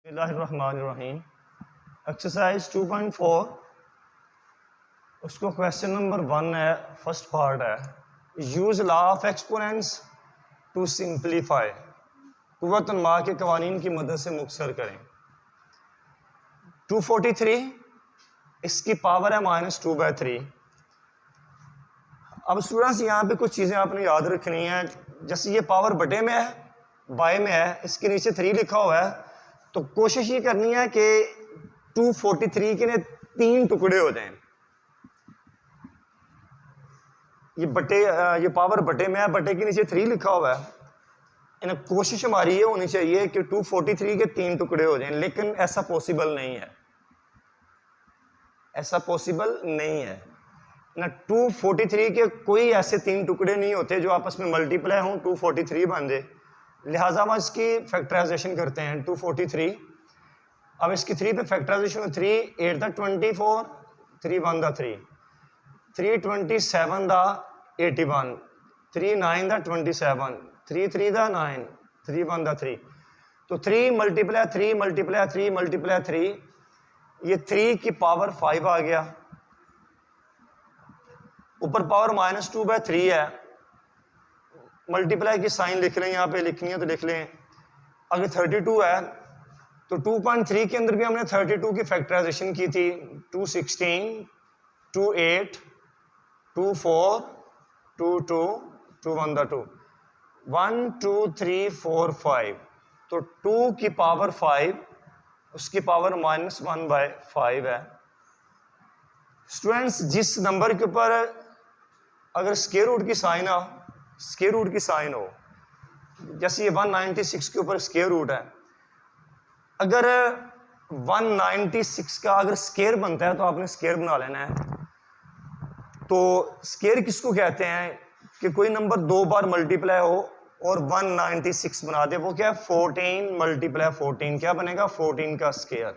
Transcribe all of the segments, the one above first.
बिस्मिल्लाहिर्रहमानिर्रहीम। एक्सरसाइज 2.4 उसको question number 1 है, फर्स्ट पार्ट है use law of exponents to simplify. कुव्वत नमा के कवानीन की मदद से मुख्तसर करें। 243 इसकी पावर है -2/3। अब स्टूडेंट्स यहाँ पे कुछ चीज़ें आपने याद रखनी है। जैसे ये पावर बटे में है, बाय में है, इसके नीचे 3 लिखा हुआ है, तो कोशिश ये करनी है कि 243 के 3 टुकड़े हो जाएं। ये पावर बटे में है, बटे के नीचे 3 लिखा हुआ है। इन कोशिश हमारी ये होनी चाहिए कि 243 के 3 टुकड़े हो जाएं, लेकिन ऐसा पॉसिबल नहीं है। ऐसा पॉसिबल नहीं है ना। 243 के कोई ऐसे 3 टुकड़े नहीं होते जो आपस में मल्टीप्लाई हों 243 बन जाए। लिहाजा हम इसकी फैक्टराइजेशन करते हैं। 243 अब इसकी 3 पे फैक्टराइजेशन 3 8 दा 24 3 1 दा 3 3 27 दा 81 3 9 दा 27 3 3 दा 9 3 1 दा 3। तो 3 मल्टीप्लाई 3 मल्टीप्लाई 3 मल्टीप्लाई 3, ये 3 की पावर 5 आ गया। ऊपर पावर -2/3 है। मल्टीप्लाई की साइन लिख लें, यहाँ पे लिखनी है तो लिख लें। अगर 32 है तो 2.3 के अंदर भी हमने 32 की फैक्टराइजेशन की थी। 216 28 24 22 21 दा 2 1 2 3 4 5। तो 2 की पावर 5, उसकी पावर -1/5 है। स्टूडेंट्स, जिस नंबर के ऊपर अगर स्क्वायर रूट की साइन हो, जैसे ये 196 के ऊपर स्क्वायर रूट है, अगर 196 का अगर स्क्वायर बनता है तो आपने स्क्वायर बना लेना है। तो स्क्वायर किसको कहते हैं कि कोई नंबर 2 बार मल्टीप्लाई हो और 196 बना दे, वो क्या है 14 मल्टीप्लाई 14 क्या बनेगा 14 का स्क्वायर।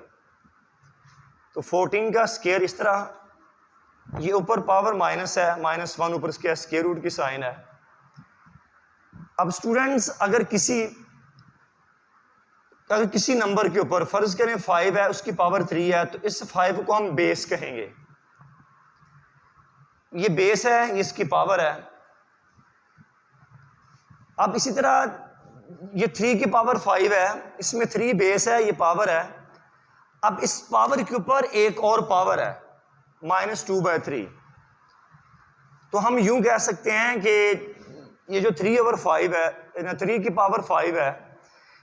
तो 14 का स्क्वायर इस तरह, ये ऊपर पावर माइनस है, -1 ऊपर इसके स्क्वायर रूट की साइन है। अब स्टूडेंट्स, अगर किसी नंबर के ऊपर फर्ज करें 5 है, उसकी पावर 3 है, तो इस 5 को हम बेस कहेंगे। ये बेस है, ये इसकी पावर है। अब इसी तरह ये 3 की पावर 5 है, इसमें 3 बेस है, ये पावर है। अब इस पावर के ऊपर एक और पावर है -2/3। तो हम यूं कह सकते हैं कि ये जो 3/5 है, 3 की पावर 5 है,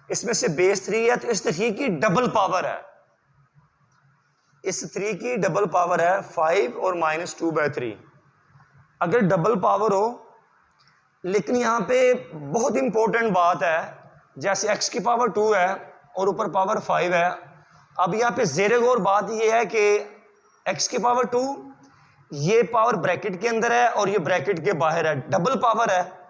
इसमें से बेस 3 है, तो इस 3 की डबल पावर है। इस 3 की डबल पावर है 5 और -2/3। अगर डबल पावर हो, लेकिन यहां पे बहुत इंपॉर्टेंट बात है, जैसे x की पावर 2 है और ऊपर पावर 5 है। अब यहां पे ज़ेरे गौर बात यह है कि x की पावर 2, ये पावर ब्रैकेट के अंदर है और ये ब्रैकेट के बाहर है, डबल पावर है।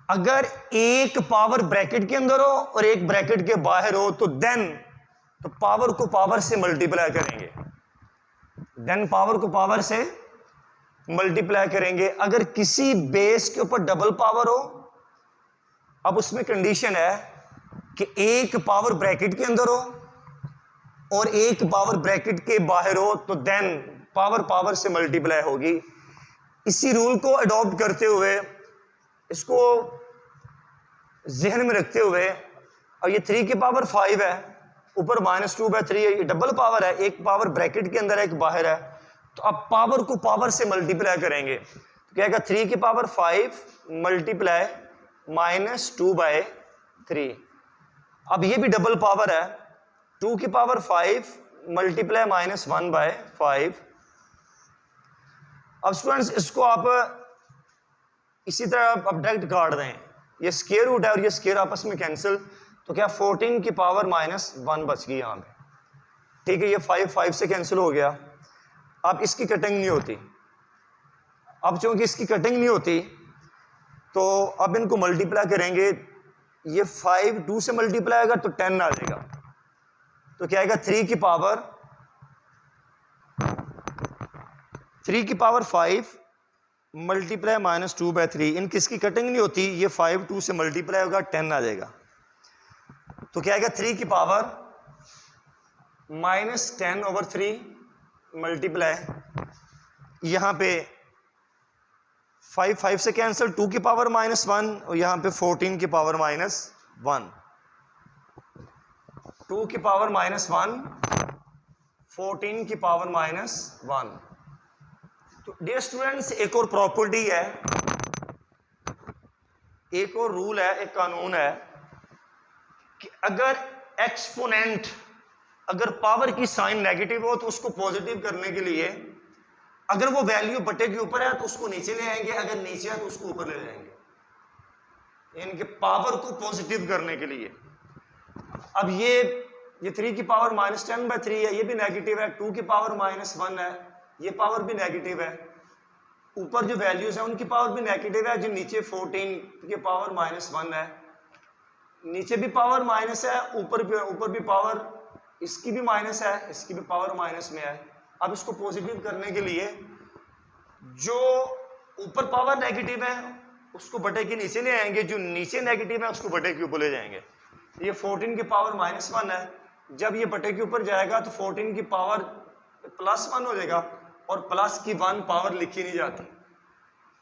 अगर एक पावर ब्रैकेट के अंदर हो और एक ब्रैकेट के बाहर हो, तो पावर को पावर से मल्टीप्लाई करेंगे। पावर को पावर से मल्टीप्लाई करेंगे। अगर किसी बेस के ऊपर डबल पावर हो, अब उसमें कंडीशन है कि एक पावर ब्रैकेट के अंदर हो और एक पावर ब्रैकेट के बाहर हो, तो पावर से मल्टीप्लाई होगी। इसी रूल को अडॉप्ट करते हुए, इसको जहन में रखते हुए, और ये 3 की पावर 5 है, ऊपर -2/3 है, ये डबल पावर है, एक पावर ब्रैकेट के अंदर है, एक बाहर है। तो अब पावर को पावर से मल्टीप्लाई करेंगे, तो क्या 3 की पावर 5 मल्टीप्लाई -2/3। अब ये भी डबल पावर है, 2 की पावर 5 मल्टीप्लाई -1/5। अब स्टूडेंट्स, इसको आप इसी तरह अब डायरेक्ट काट दें। ये स्क्वायर रूट है और ये स्क्वायर आपस में कैंसिल, तो क्या 14 की पावर -1 बच गई यहाँ पे। ठीक है, ये 5 से कैंसिल हो गया। अब इसकी कटिंग नहीं होती। अब चूंकि इसकी कटिंग नहीं होती, तो अब इनको मल्टीप्लाई करेंगे। ये 5 2 से मल्टीप्लाई होगा तो 10 आ जाएगा। तो क्या आएगा 3 की पावर 5 मल्टीप्लाई -2/3। इन किसकी कटिंग नहीं होती, ये 5 2 से मल्टीप्लाई होगा 10 आ जाएगा। तो क्या आएगा 3 की पावर -10/3 मल्टीप्लाई यहाँ पे 5 से कैंसिल, 2 की पावर -1 और यहाँ पे 14 की पावर -1, 2 की पावर -1, 14 की पावर -1। तो डियर स्टूडेंट्स, एक और प्रॉपर्टी है, एक और रूल है, एक कानून है कि अगर एक्सपोनेंट, अगर पावर की साइन नेगेटिव हो तो उसको पॉजिटिव करने के लिए अगर वो वैल्यू बटे के ऊपर है तो उसको नीचे ले आएंगे, अगर नीचे है तो उसको ऊपर ले जाएंगे, यानी कि पावर को पॉजिटिव करने के लिए। अब ये 3 की पावर -10/3 है, ये भी नेगेटिव है, 2 की पावर -1 है, ये पावर भी नेगेटिव है, ऊपर जो वैल्यूज है उनकी पावर भी नेगेटिव है, जो नीचे 14 की पावर -1 है, नीचे भी पावर माइनस है, ऊपर भी पावर, इसकी भी माइनस है, इसकी भी पावर माइनस में है। अब इसको पॉजिटिव करने के लिए जो ऊपर पावर नेगेटिव है उसको बटे के नीचे ले आएंगे, जो नीचे नेगेटिव है उसको बटे के ऊपर ले जाएंगे। ये 14 की पावर -1 है, जब ये बटे के ऊपर जाएगा तो 14 की पावर +1 हो जाएगा, और प्लस की 1 पावर लिखी नहीं जाती,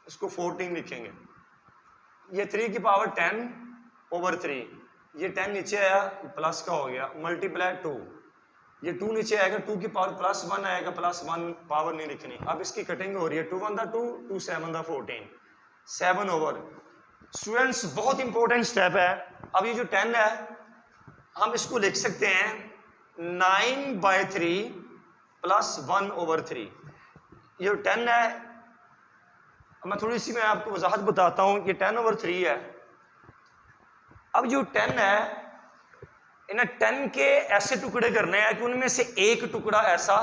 इसको 14 लिखेंगे। ये 3 की पावर 10/3, ये 10 नीचे आया प्लस का हो गया, मल्टीप्लाई 2, ये 2 नीचे आएगा, 2 की पावर +1 आएगा, +1 पावर नहीं लिखनी। अब इसकी कटिंग हो रही है, 2 × 2, 2 × 7 = 14, 7/। स्टूडेंट्स, बहुत इंपॉर्टेंट स्टेप है। अब ये जो 10 है हम इसको लिख सकते हैं 9/3 + 1/3। ये 10 है, मैं थोड़ी सी मैं आपको वजाहत बताता हूं, ये 10/3 है। अब जो 10 है, इन्हें 10 के ऐसे टुकड़े करने हैं कि उनमें से एक टुकड़ा ऐसा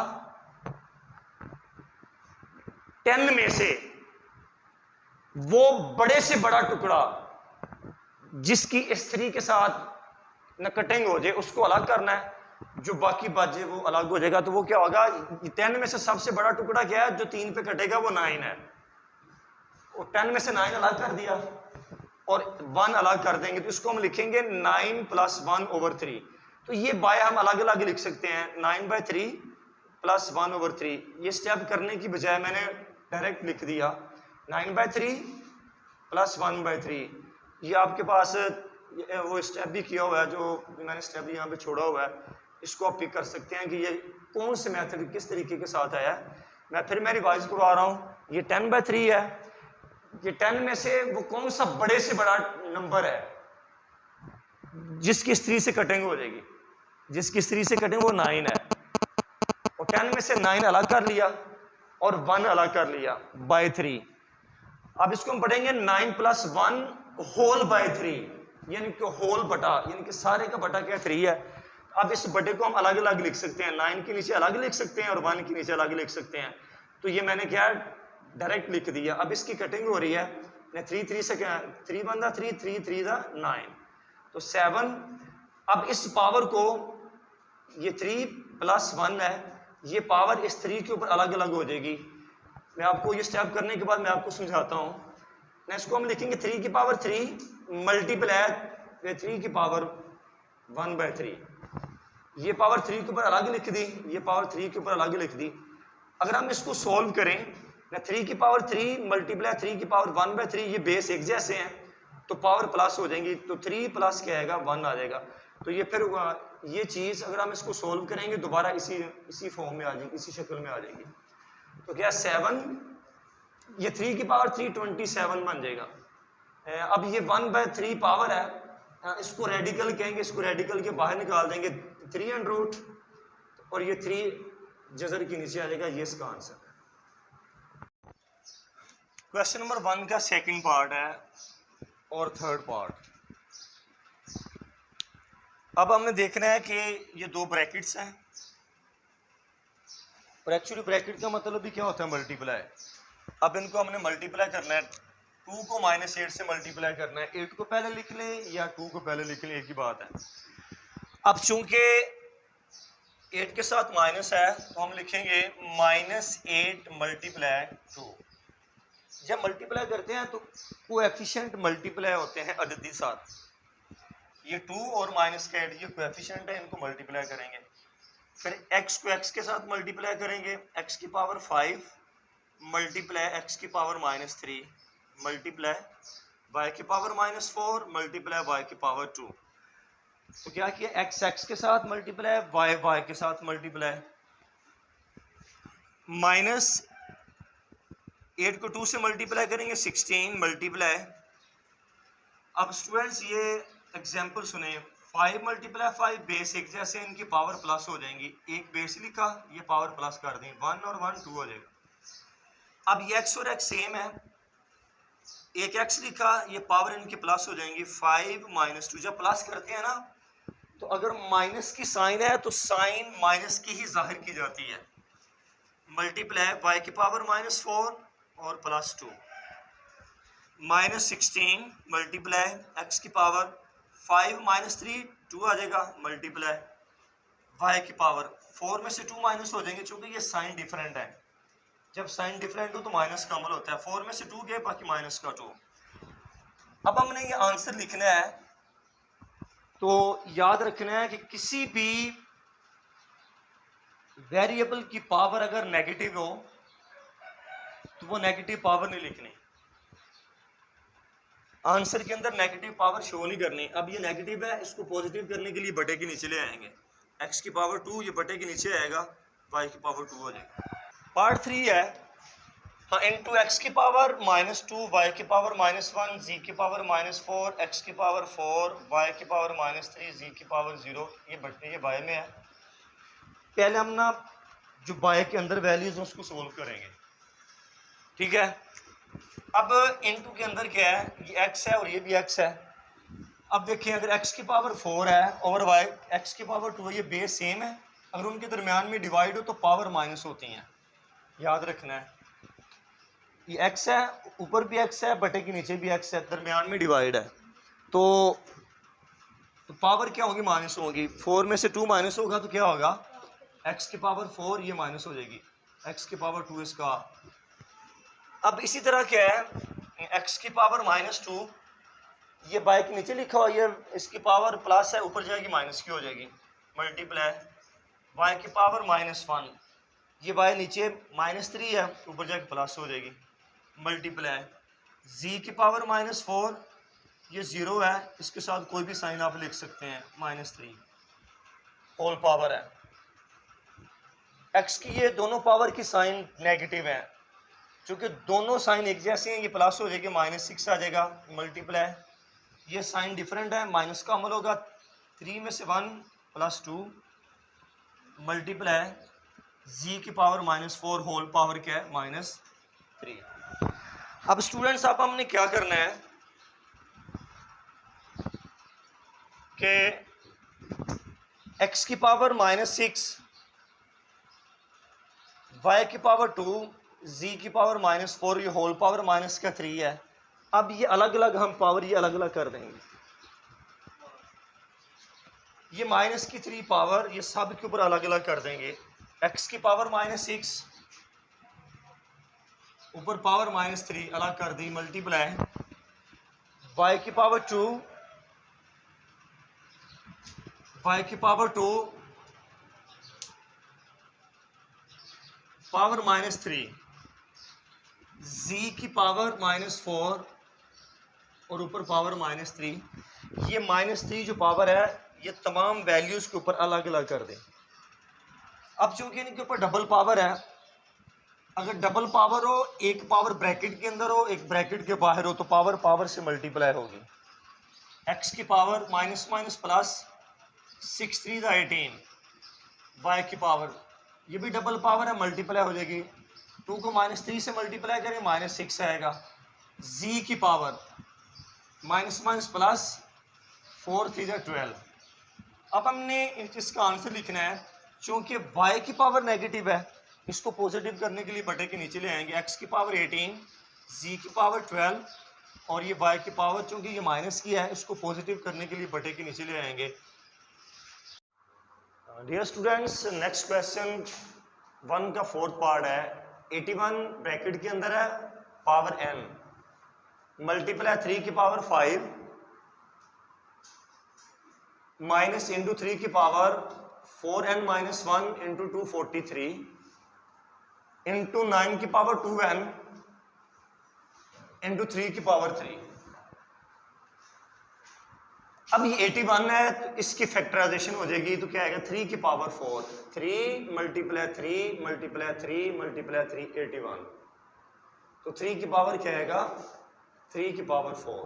10 में से वो बड़े से बड़ा टुकड़ा जिसकी इस 3 के साथ न कटिंग हो जाए उसको अलग करना है, जो बाकी बचे वो अलग हो जाएगा। तो वो क्या होगा, 10 में से सबसे बड़ा टुकड़ा क्या है जो 3 पे कटेगा, वो 9 है। और 10 में से 9 अलग कर दिया और 1 अलग कर देंगे, तो इसको हम लिखेंगे 9 + 1/3। तो ये बाय हम अलग अलग लिख सकते हैं, 9/3 + 1/3। ये स्टेप करने की बजाय मैंने डायरेक्ट लिख दिया 9/3 + 1/3। ये आपके पास वो स्टेप भी किया हुआ है, जो मैंने स्टेप यहाँ पे छोड़ा हुआ है, इसको आप पिक कर सकते हैं कि ये कौन से मेथड किस तरीके के साथ आया है। मैं फिर रिवाइज करवा रहा हूँ, ये 10/3 है, ये 10 में से वो कौन सा बड़े से बड़ा नंबर है जिसकी 3 से कटिंग हो जाएगी, जिसकी 3 से कटिंग वो 9 है। और 10 में से 9 अलग कर लिया और 1 अलग कर लिया /3। अब इसको हम पढ़ेंगे 9 + 1/3, यानी कि होल बटा, यानी कि सारे का बटा क्या 3 है। अब इस बटे को हम अलग अलग लिख सकते हैं, 9 के नीचे अलग लिख सकते हैं और 1 के नीचे अलग लिख सकते हैं। तो ये मैंने क्या डायरेक्ट लिख दिया। अब इसकी कटिंग हो रही है, 3 से क्या, 3 × 3, 3 × 3 = 9, तो 7। अब इस पावर को, ये 3 + 1 है, ये पावर इस 3 के ऊपर अलग अलग हो जाएगी। मैं आपको ये स्टेप करने के बाद मैं आपको समझाता हूँ। इसको हम लिखेंगे 3 की पावर 3 मल्टीप्लाई 3 की पावर 1/3। ये पावर 3 के ऊपर अलग लिख दी, ये पावर 3 के ऊपर अलग लिख दी। अगर हम इसको सॉल्व करें, 3 की पावर 3 मल्टीप्लाई 3 की पावर 1/3, ये बेस एक जैसे हैं तो पावर प्लस हो जाएंगी, तो 3 प्लस क्या आएगा, 1 आ जाएगा। तो ये फिर ये चीज़ अगर हम इसको सॉल्व करेंगे दोबारा इसी फॉर्म में आ जाएगी, इसी शक्ल में आ जाएगी। तो क्या 7, ये 3 की पावर 3 27 बन जाएगा। अब ये 1/3 पावर है, इसको रेडिकल कहेंगे, इसको रेडिकल के बाहर निकाल देंगे 3√, और ये 3 जजर के नीचे आ जाएगा। ये इसका आंसर है। क्वेश्चन नंबर 1 का सेकंड पार्ट है और थर्ड पार्ट। अब हमने देखना है कि ये 2 ब्रैकेट्स हैं, और एक्चुअली ब्रैकेट का मतलब भी क्या होता है, मल्टीप्लाई। अब इनको हमने मल्टीप्लाई करना है, 2 को -8 से मल्टीप्लाई करना है। 8 को पहले लिख लें या 2 को पहले लिख लें, एक ही बात है। अब चूंकि 8 के साथ माइनस है तो हम लिखेंगे -8 × 2। जब मल्टीप्लाई करते हैं तो कोएफिशिएंट मल्टीप्लाई होते हैं अददी साथ। ये 2 और -8 ये कोएफिशिएंट है, इनको मल्टीप्लाई करेंगे। फिर x को x के साथ मल्टीप्लाई करेंगे, x की पावर 5 मल्टीप्लाई x की पावर -3 मल्टीप्लाई y की पावर -4 मल्टीप्लाई y की पावर 2। तो क्या किया, x x के साथ मल्टीप्लाई, y y के साथ मल्टीप्लाई, -8 को 2 से मल्टीप्लाई करेंगे 16 मल्टीप्लाई। अब स्टूडेंट्स ये एग्जाम्पल सुने, 5 मल्टीप्लाई 5 बेस एक जैसे इनकी पावर प्लस हो जाएंगी, एक बेस लिखा ये पावर प्लस कर दें, 1 और 1 2 हो जाएगा। अब ये x और x सेम है, एक x लिखा ये पावर इनकी प्लस हो जाएंगी, 5 - 2। जब प्लस करते हैं ना तो अगर माइनस की साइन है तो साइन माइनस की ही जाहिर की जाती है। मल्टीप्लाई y की पावर -4 और +2 -16 मल्टीप्लाई x की पावर 5 - 3 2 आ जाएगा मल्टीप्लाई y की पावर 4 में से 2 माइनस हो जाएंगे क्योंकि ये साइन डिफरेंट है। जब साइन डिफरेंट हो तो माइनस का अमल होता है, 4 में से 2 गए बाकी माइनस का 2। अब हमने ये आंसर लिखना है तो याद रखना है कि किसी भी वेरिएबल की पावर अगर नेगेटिव हो तो वो नेगेटिव पावर नहीं लिखनी, आंसर के अंदर नेगेटिव पावर शो नहीं करनी। अब ये नेगेटिव है, इसको पॉजिटिव करने के लिए बटे के नीचे ले आएंगे, x की पावर 2 ये बटे के नीचे आएगा, y की पावर 2 हो जाएगा। पार्ट 3 है, हाँ, इंटू x की पावर -2 y की पावर -1 z की पावर -4 x की पावर 4 y की पावर -3 z की पावर 0। ये बटे ये y में है। पहले हम ना जो y के अंदर वैल्यूज हैं उसको सोल्व करेंगे, ठीक है। अब इनटू के अंदर क्या है, ये x है और ये भी x है। अब देखिए अगर x की पावर 4 है और y x की पावर 2 है, ये बेस सेम है, अगर उनके दरमियान में डिवाइड हो तो पावर माइनस होती हैं, याद रखना है। ये x है, ऊपर भी x है, बटे के नीचे भी x है, दरमियान में डिवाइड है, तो पावर क्या होगी, माइनस होगी। 4 में से 2 माइनस होगा तो क्या होगा, x की पावर 4 ये माइनस हो जाएगी, x की पावर 2 इसका। अब इसी तरह क्या है, x की पावर -2 ये y के नीचे लिखा हुआ, ये इसकी पावर प्लस है, ऊपर जाएगी माइनस की हो जाएगी, मल्टीप्लाई y की पावर -1 ये y नीचे -3 है, ऊपर जाके प्लस हो जाएगी, मल्टीप्लाई z की पावर -4 ये 0 है, इसके साथ कोई भी साइन आप लिख सकते हैं, -3 होल पावर है। x की ये दोनों पावर की साइन नेगेटिव है, क्योंकि दोनों साइन एक जैसे हैं, ये प्लस हो जाएगी, -6 आ जाएगा, मल्टीप्लाई ये साइन डिफरेंट है, माइनस का अमल होगा, 3 में से 1 +2 मल्टीप्लाई z की पावर -4 होल पावर क्या है, -3। अब स्टूडेंट्स अब हमने क्या करना है कि x की पावर -6 y की पावर 2 z की पावर -4 ये होल पावर -3 है। अब ये अलग अलग हम पावर ये अलग अलग कर देंगे, ये -3 पावर ये सब के ऊपर अलग अलग कर देंगे, x की पावर -6 ऊपर पावर -3 अलग कर दी, मल्टीप्लाई y की पावर 2 y की पावर 2 पावर -3 z की पावर -4 और ऊपर पावर -3। ये -3 जो पावर है ये तमाम वैल्यूज के ऊपर अलग अलग कर दें। अब चूंकि इनके ऊपर डबल पावर है, अगर डबल पावर हो, एक पावर ब्रैकेट के अंदर हो एक ब्रैकेट के बाहर हो, तो पावर पावर से मल्टीप्लाई होगी। x की पावर -+ 6 3 18 y की पावर ये भी डबल पावर है, मल्टीप्लाई हो जाएगी, 2 को -3 से मल्टीप्लाई करें -6 आएगा, z की पावर -+ 4 3 12। अब हमने इसका आंसर लिखना है, क्योंकि y की पावर नेगेटिव है इसको पॉजिटिव करने के लिए बटे के नीचे ले आएंगे, x की पावर 18 z की पावर 12 और ये y की पावर चूंकि ये माइनस की है इसको पॉजिटिव करने के लिए बटे के नीचे ले आएंगे। डियर स्टूडेंट्स, नेक्स्ट क्वेश्चन 1 का 4th पार्ट है। 81 ब्रैकेट के अंदर है, पावर n मल्टीप्लाई 3 की पावर 5 माइनस इंटू 3 की power 4n minus 1 into 243 into 9 की पावर 2n इंटू 3 की पावर 3। अब ये 81 है तो इसकी फैक्टराइजेशन हो जाएगी तो क्या आएगा 3 की पावर 4, 3 मल्टीप्लाई 3 मल्टीप्लाई 3 मल्टीप्लाई 3 81। तो 3 की पावर क्या आएगा 3 की पावर 4।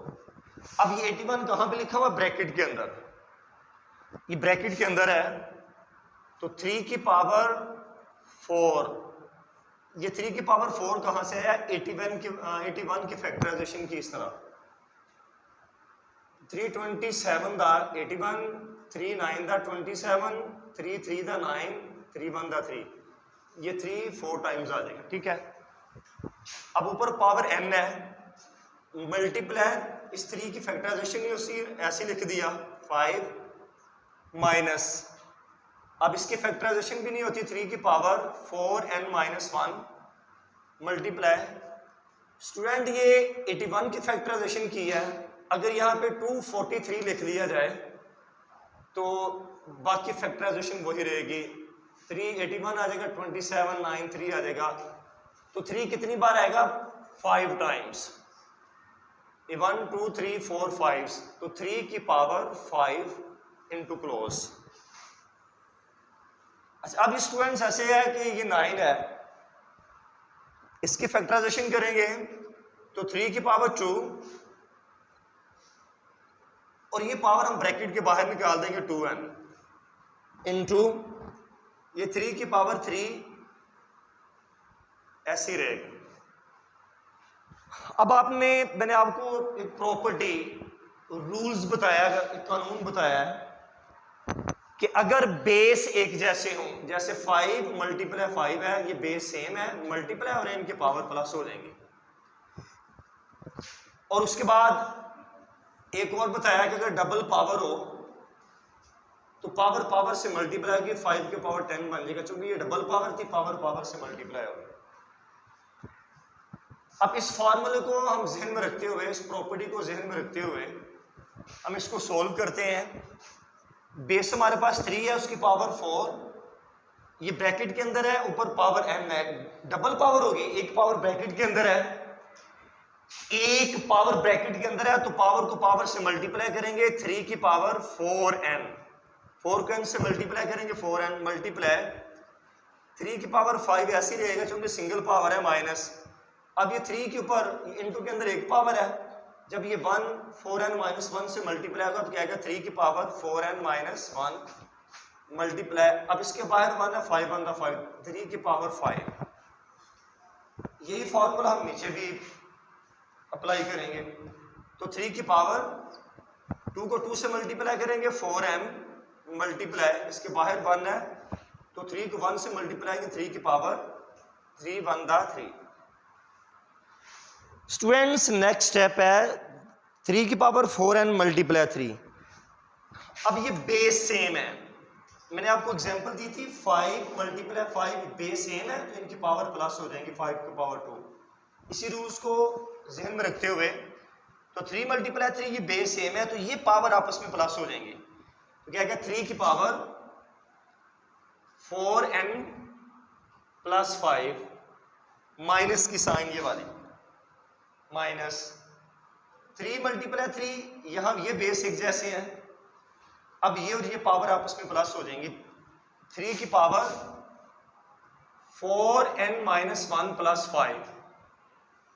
अब ये 81 कहां पे लिखा हुआ ब्रैकेट के अंदर, ये ब्रैकेट के अंदर है तो 3 की पावर 4, ये 3 की पावर 4 कहां से है 81 की फैक्टराइजेशन की इस तरह 327 दा 81 3 9 दा 27 3 3 दा 9 3 1 दा 3, ये 3 4 टाइम्स आ जाएगा। ठीक है, अब ऊपर पावर n है, मल्टीप्लाई इस 3 की फैक्टराइजेशन ही उसी ऐसे लिख दिया 5 माइनस, अब इसकी फैक्टराइजेशन भी नहीं होती 3 की power 4n minus 1 multiply. Student ये 81 की फैक्टराइजेशन की है, अगर यहाँ पे 243 लिख लिया जाए तो बाकी फैक्टराइजेशन वही रहेगी, 381 आ जाएगा 2793 आ जाएगा, तो 3 कितनी बार आएगा 5 टाइम्स, 1 2 3 4 5, तो 3 की पावर 5 इंटू क्लोज। अच्छा, अब स्टूडेंट्स ऐसे है कि ये 9 है, इसकी फैक्टराइजेशन करेंगे तो 3 की पावर 2 और ये पावर हम ब्रैकेट के बाहर निकाल देंगे 2n इंटू ये 3 की पावर 3 ऐसी रहेगी। अब मैंने आपको एक प्रॉपर्टी रूल्स बताया, एक कानून बताया है कि अगर बेस एक जैसे हों, जैसे 5 मल्टीप्लाई 5 है, ये बेस सेम है, मल्टीप्लाई और इनके पावर प्लस हो जाएंगे। और उसके बाद एक और बताया कि अगर डबल पावर हो तो पावर पावर से मल्टीप्लाई होगी, 5 के पावर 10 बन जाएगा, क्योंकि ये डबल पावर थी, पावर पावर से मल्टीप्लाई होगी। अब इस फॉर्मूले को हम जहन में रखते हुए, इस प्रॉपर्टी को जहन में रखते हुए हम इसको सोल्व करते हैं। बेस हमारे पास 3 है, उसकी पावर 4, ये ब्रैकेट के अंदर है, ऊपर पावर n है, डबल पावर होगी, एक पावर ब्रैकेट के अंदर है, एक पावर ब्रैकेट के अंदर है, तो पावर को पावर से मल्टीप्लाई करेंगे, 3 की पावर 4n, 4 को n से मल्टीप्लाई करेंगे 4n मल्टीप्लाई 3 की पावर 5 ऐसी रहेगा क्योंकि सिंगल पावर है माइनस। अब ये 3 के ऊपर इंटू के अंदर एक पावर है, जब ये 1 4n माइनस 1 से मल्टीप्लाई होगा तो क्या आएगा 3 की पावर 4n माइनस 1 मल्टीप्लाई, अब इसके बाहर 1 है, 5 1 का 5, 3 की पावर 5। यही फॉर्मूला हम नीचे भी अप्लाई करेंगे, तो 3 की पावर 2 को 2 से मल्टीप्लाई करेंगे 4m मल्टीप्लाई, इसके बाहर 1 है तो 3 को 1 से मल्टीप्लाई करेंगे, 3 की पावर 3 1 दा 3। स्टूडेंट्स नेक्स्ट स्टेप है 3 की पावर 4n मल्टीप्लाई 3। अब ये बेस सेम है, मैंने आपको एग्जांपल दी थी 5 मल्टीप्लाई 5 बेस सेम है तो इनकी पावर प्लस हो जाएंगी 5 की पावर 2। इसी रूल्स को जहन में रखते हुए तो 3 मल्टीप्लाई 3 ये बेस सेम है तो ये पावर आपस में प्लस हो जाएंगे, तो क्या है 3 की पावर 4n प्लस 5 माइनस की साइन ये वाली माइनस 3 मल्टीप्लाई 3, यहां ये बेस एक जैसे हैं, अब ये और ये पावर आपस में प्लस हो जाएंगी, 3 की power 4n minus 1 plus 5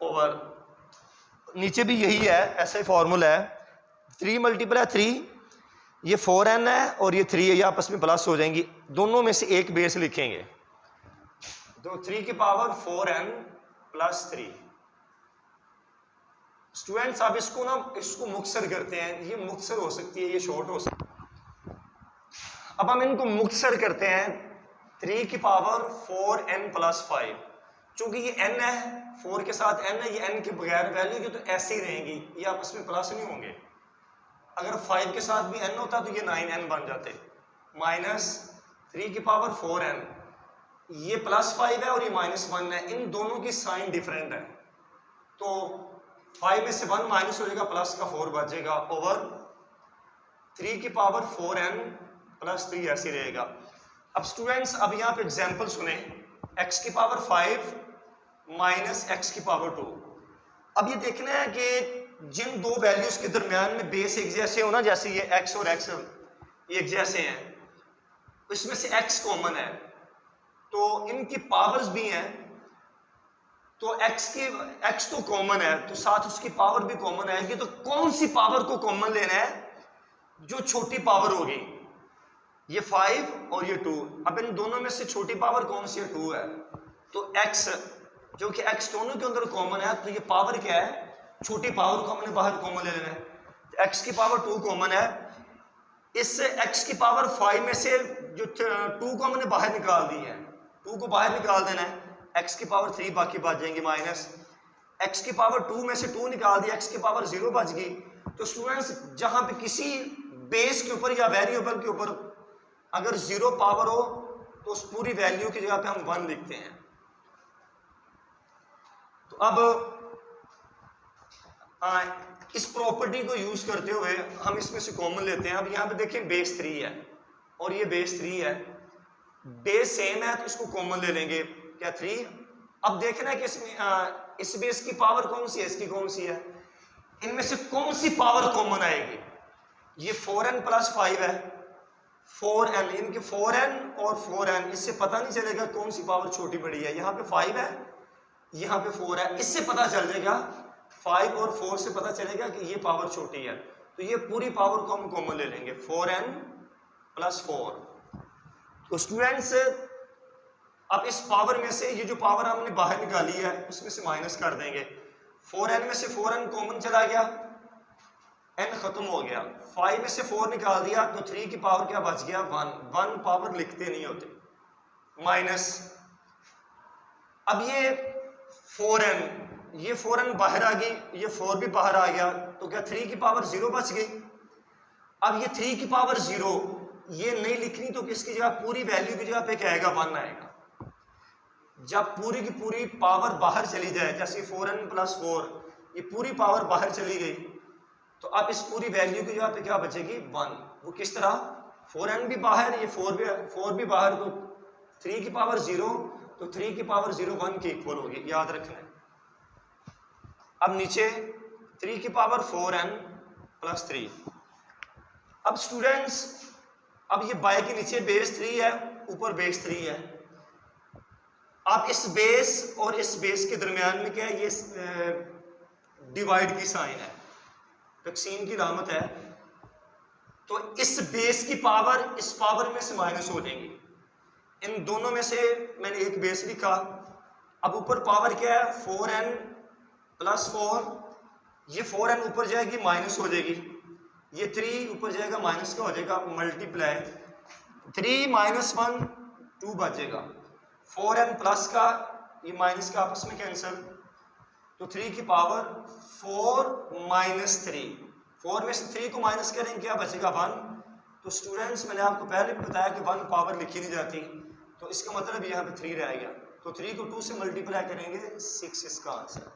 over, नीचे भी यही है, ऐसा ही फॉर्मूला है 3 मल्टीप्लाई 3, ये 4n है और ये 3 है, ये आपस में प्लस हो जाएंगी, दोनों में से एक बेस लिखेंगे, तो 3 की पावर 4n प्लस 3। स्टूडेंट्स आप इसको मुक्सर करते हैं, ये मुक्सर हो सकती है, ये शॉर्ट हो सकती है। अब हम इनको मुक्सर करते हैं 3 की पावर 4n प्लस 5, चूंकि ये n है, 4 के साथ n है, ये n के बगैर वैल्यू की तो ऐसे ही रहेंगी, ये आपस में प्लस नहीं होंगे। अगर 5 के साथ भी n होता तो ये 9n बन जाते, माइनस 3 की पावर 4n, ये प्लस 5 है और ये माइनस 1 है, इन दोनों की साइन डिफरेंट है, तो 5 में से 1 माइनस हो जाएगा, प्लस का 4 बचेगा, ओवर 3 की पावर 4n प्लस 3 ऐसे रहेगा। अब स्टूडेंट्स अब यहाँ पे एग्जाम्पल सुने, x की पावर 5 माइनस x की पावर 2। अब ये देखना है कि जिन दो वैल्यूज के दरमियान में बेस एक जैसे हो ना, जैसे ये x और x ये एक जैसे हैं, इसमें से x कॉमन है तो इनकी पावर्स भी हैं, तो x तो कॉमन है तो साथ उसकी पावर भी कॉमन आएगी। तो कौन सी पावर को कॉमन लेना है? जो छोटी पावर होगी, ये 5 और ये 2। अब इन दोनों में से छोटी पावर कौन सी है? 2 है। तो x जो कि x दोनों के अंदर कॉमन है, तो ये पावर क्या है? छोटी पावर को हमने बाहर कॉमन ले लेना है। तो x की पावर 2 कॉमन है, इस x की पावर 5 में से जो 2 को हमने बाहर निकाल दी है, 2 को बाहर निकाल देना है, x की पावर 3 बाकी बच जाएंगे, माइनस x की पावर 2 में से 2 निकाल दिया, x की पावर 0 बच गई। तो स्टूडेंट्स जहां पे किसी बेस के ऊपर या वेरिएबल के ऊपर अगर 0 पावर हो तो उस पूरी वैल्यू की जगह पे हम 1 लिखते हैं। तो अब इस प्रॉपर्टी को यूज करते हुए हम इसमें से कॉमन लेते हैं। अब यहाँ पे देखें बेस 3 है और ये बेस 3 है, बेस सेम है तो इसको कॉमन ले लेंगे, क्या 3। अब देखना है कि इसमें इस बेस की पावर कौन सी है, इसकी कौन सी है, इनमें से कौन सी पावर कॉमन आएगी। ये 4n प्लस 5 है, 4n, इनके 4n और 4n, इससे पता नहीं चलेगा कौन सी पावर छोटी बड़ी है। यहाँ पे 5 है, यहाँ पे 4 है, इससे पता चल जाएगा 5 और 4 से पता चलेगा कि ये पावर छोटी है। तो ये पूरी पावर को हम कॉमन ले लेंगे, 4n प्लस 4। तो स्टूडेंट्स अब इस पावर में से ये जो पावर हमने बाहर निकाली है उसमें से माइनस कर देंगे। 4n में से 4n कॉमन चला गया, n खत्म हो गया। 5 में से 4 निकाल दिया तो 3 की पावर क्या बच गया? 1 पावर लिखते नहीं होते, माइनस। अब ये 4n, ये 4n बाहर आ गई, ये 4 भी बाहर आ गया, तो क्या 3 की पावर 0 बच गई। अब ये 3 की पावर 0 ये नहीं लिखनी तो किसकी जगह, पूरी वैल्यू की जगह पे क्या आएगा? 1 आएगा। जब पूरी की पूरी पावर बाहर चली जाए, जैसे 4n प्लस 4, ये पूरी पावर बाहर चली गई, तो अब इस पूरी वैल्यू की जगह पे क्या बचेगी? 1। वो किस तरह? 4n भी बाहर, ये 4 भी बाहर, तो 3 की पावर 0, तो 3 की पावर 0 1 के इक्वल होगी, याद रखना है। अब नीचे 3 की पावर 4n प्लस 3। अब स्टूडेंट्स अब ये बाय के नीचे बेस 3 है, ऊपर बेस 3 है। अब इस बेस और इस बेस के दरमियान में क्या है? ये डिवाइड की साइन है, तकसीम की लामत है। तो इस बेस की पावर इस पावर में से माइनस हो जाएगी। इन दोनों में से मैंने एक बेस लिखा। अब ऊपर पावर क्या है? 4n प्लस 4, ये 4n ऊपर जाएगी माइनस हो जाएगी, ये 3 ऊपर जाएगा माइनस का हो जाएगा, मल्टीप्लाई 3 माइनस 1 2 बचेगा, 4n प्लस का ये माइनस का आपस में कैंसिल, तो 3 की पावर 4 माइनस 3, 4 में से 3 को माइनस करेंगे क्या बचेगा? 1। तो स्टूडेंट्स मैंने आपको पहले भी बताया कि 1 पावर लिखी नहीं जाती, तो इसका मतलब यहाँ पे 3 रह गया। तो 3 को 2 से मल्टीप्लाई करेंगे, 6 इसका आंसर।